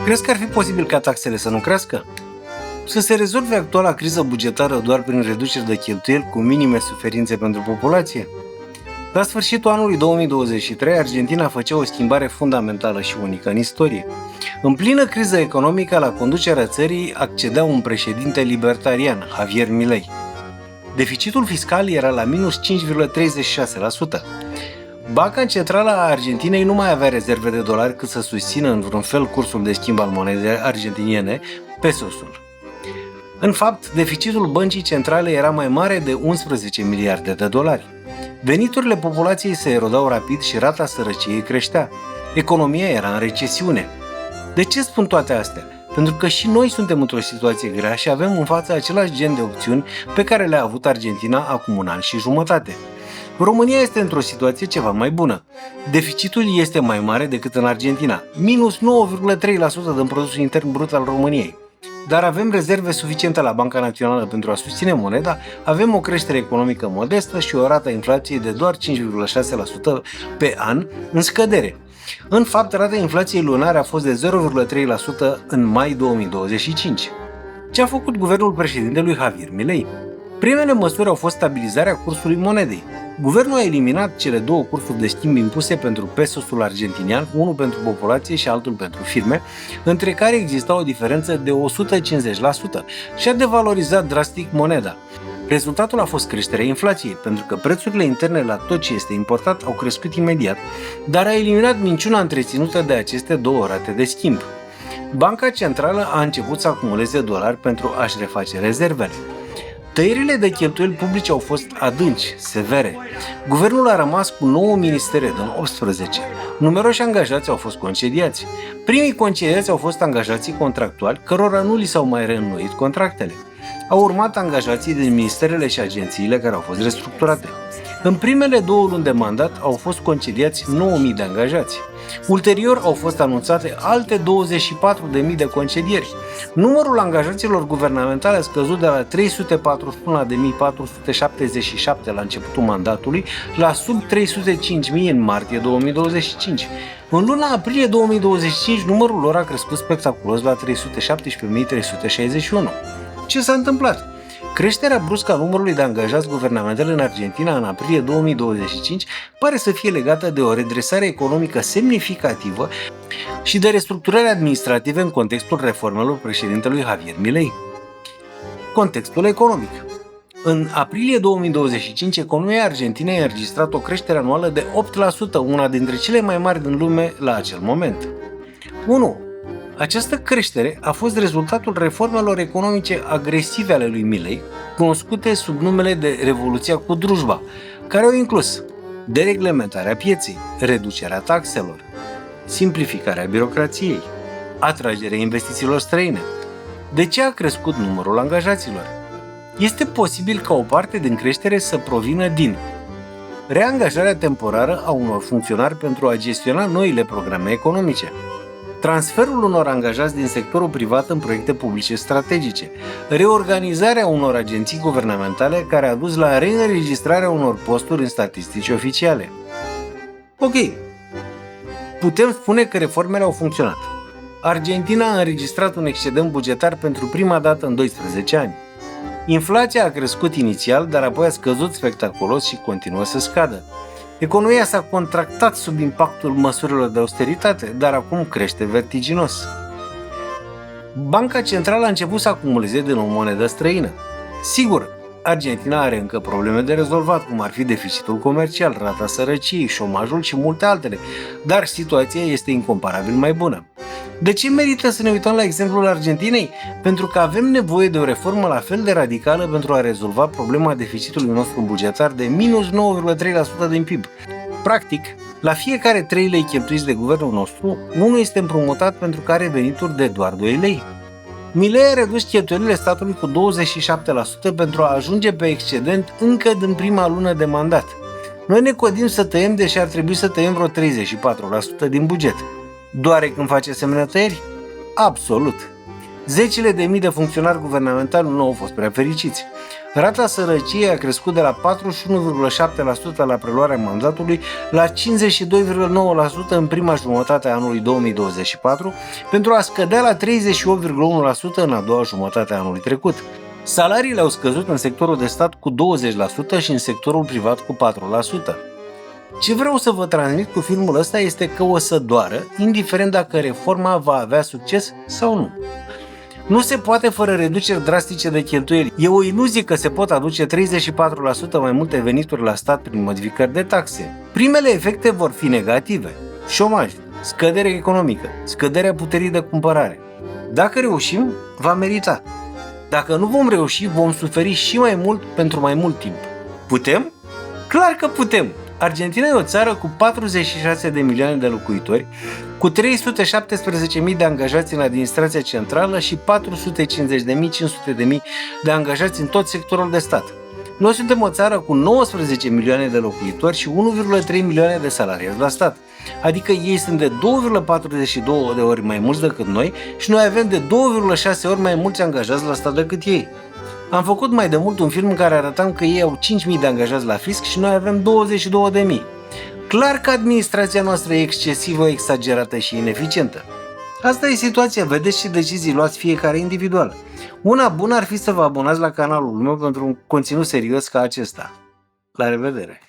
Crezi că ar fi posibil ca taxele să nu crească? Să se rezolve actuala criză bugetară doar prin reduceri de cheltuieli cu minime suferințe pentru populație? La sfârșitul anului 2023, Argentina făcea o schimbare fundamentală și unică în istorie. În plină criză economică, la conducerea țării accedea un președinte libertarian, Javier Milei. Deficitul fiscal era la minus 5,36%. Banca Centrală a Argentinei nu mai avea rezerve de dolari cât să susțină în vreun fel cursul de schimb al monedei argentiniene, pesosul. În fapt, deficitul băncii centrale era mai mare de 11 miliarde de dolari. Veniturile populației se erodau rapid și rata sărăciei creștea. Economia era în recesiune. De ce spun toate astea? Pentru că și noi suntem într-o situație grea și avem în față același gen de opțiuni pe care le-a avut Argentina acum un an și jumătate. România este într-o situație ceva mai bună. Deficitul este mai mare decât în Argentina, minus 9,3% din produsul intern brut al României. Dar avem rezerve suficiente la Banca Națională pentru a susține moneda, avem o creștere economică modestă și o rată a inflației de doar 5,6% pe an în scădere. În fapt, rata inflației lunare a fost de 0,3% în mai 2025. Ce a făcut guvernul președintelui Javier Milei? Primele măsuri au fost stabilizarea cursului monedei. Guvernul a eliminat cele două cursuri de schimb impuse pentru pesosul argentinian, unul pentru populație și altul pentru firme, între care exista o diferență de 150% și a devalorizat drastic moneda. Rezultatul a fost creșterea inflației, pentru că prețurile interne la tot ce este importat au crescut imediat, dar a eliminat minciuna întreținută de aceste două rate de schimb. Banca Centrală a început să acumuleze dolari pentru a-și reface rezervele. Tăierile de cheltuieli publice au fost adânci, severe. Guvernul a rămas cu 9 ministere din 18. Numeroși angajați au fost concediați. Primii concediați au fost angajații contractuali, cărora nu li s-au mai reînnoit contractele. Au urmat angajații din ministerele și agențiile care au fost restructurate. În primele 2 luni de mandat au fost concediați 9.000 de angajați. Ulterior au fost anunțate alte 24.000 de concedieri. Numărul angajaților guvernamentale a scăzut de la 341.477 la începutul mandatului la sub 305.000 în martie 2025. În luna aprilie 2025, numărul lor a crescut spectaculos la 317.361. Ce s-a întâmplat? Creșterea bruscă a numărului de angajați guvernamentali în Argentina în aprilie 2025 pare să fie legată de o redresare economică semnificativă și de restructurări administrative în contextul reformelor președintelui Javier Milei. Contextul economic. În aprilie 2025, economia Argentinei a înregistrat o creștere anuală de 8%, una dintre cele mai mari din lume la acel moment. 1. Această creștere a fost rezultatul reformelor economice agresive ale lui Milei, cunoscute sub numele de Revoluția cu drujba, care au inclus dereglementarea pieței, reducerea taxelor, simplificarea birocrației, atragerea investițiilor străine. De ce a crescut numărul angajaților? Este posibil ca o parte din creștere să provină din reangajarea temporară a unor funcționari pentru a gestiona noile programe economice, transferul unor angajați din sectorul privat în proiecte publice strategice, reorganizarea unor agenții guvernamentale care a dus la reînregistrarea unor posturi în statistici oficiale. Ok, putem spune că reformele au funcționat. Argentina a înregistrat un excedent bugetar pentru prima dată în 12 ani. Inflația a crescut inițial, dar apoi a scăzut spectaculos și continuă să scadă. Economia s-a contractat sub impactul măsurilor de austeritate, dar acum crește vertiginos. Banca Centrală a început să acumuleze din nou monedă străină. Sigur, Argentina are încă probleme de rezolvat, cum ar fi deficitul comercial, rata sărăciei, șomajul și multe altele, dar situația este incomparabil mai bună. De ce merită să ne uităm la exemplul Argentinei? Pentru că avem nevoie de o reformă la fel de radicală pentru a rezolva problema deficitului nostru bugetar de minus 9,3% din PIB. Practic, la fiecare 3 lei cheltuiți de guvernul nostru, unul este împrumutat pentru că are venituri de doar 2 lei. Milei a redus cheltuielile statului cu 27% pentru a ajunge pe excedent încă din prima lună de mandat. Noi ne codim să tăiem, deși ar trebui să tăiem vreo 34% din buget. Doare când face asemenea tăieri? Absolut! Zecile de mii de funcționari guvernamentali nu au fost prea fericiți. Rata sărăciei a crescut de la 41,7% la preluarea mandatului la 52,9% în prima jumătate a anului 2024, pentru a scădea la 38,1% în a doua jumătate a anului trecut. Salariile au scăzut în sectorul de stat cu 20% și în sectorul privat cu 4%. Ce vreau să vă transmit cu filmul ăsta este că o să doară, indiferent dacă reforma va avea succes sau nu. Nu se poate fără reduceri drastice de cheltuieli. E o iluzie că se pot aduce 34% mai multe venituri la stat prin modificări de taxe. Primele efecte vor fi negative. Șomaj, scădere economică, scăderea puterii de cumpărare. Dacă reușim, va merita. Dacă nu vom reuși, vom suferi și mai mult pentru mai mult timp. Putem? Clar că putem! Argentina e o țară cu 46 de milioane de locuitori, cu 317.000 de angajați în administrația centrală și 450.000-500.000 de angajați în tot sectorul de stat. Noi suntem o țară cu 19 milioane de locuitori și 1,3 milioane de salariați la stat. Adică ei sunt de 2,42 de ori mai mulți decât noi și noi avem de 2,6 ori mai mulți angajați la stat decât ei. Am făcut mai de mult un film în care arătam că ei au 5.000 de angajați la fisc și noi avem 22.000. Clar că administrația noastră e excesivă, exagerată și ineficientă. Asta e situația, vedeți ce decizii luați fiecare individual. Una bună ar fi să vă abonați la canalul meu pentru un conținut serios ca acesta. La revedere!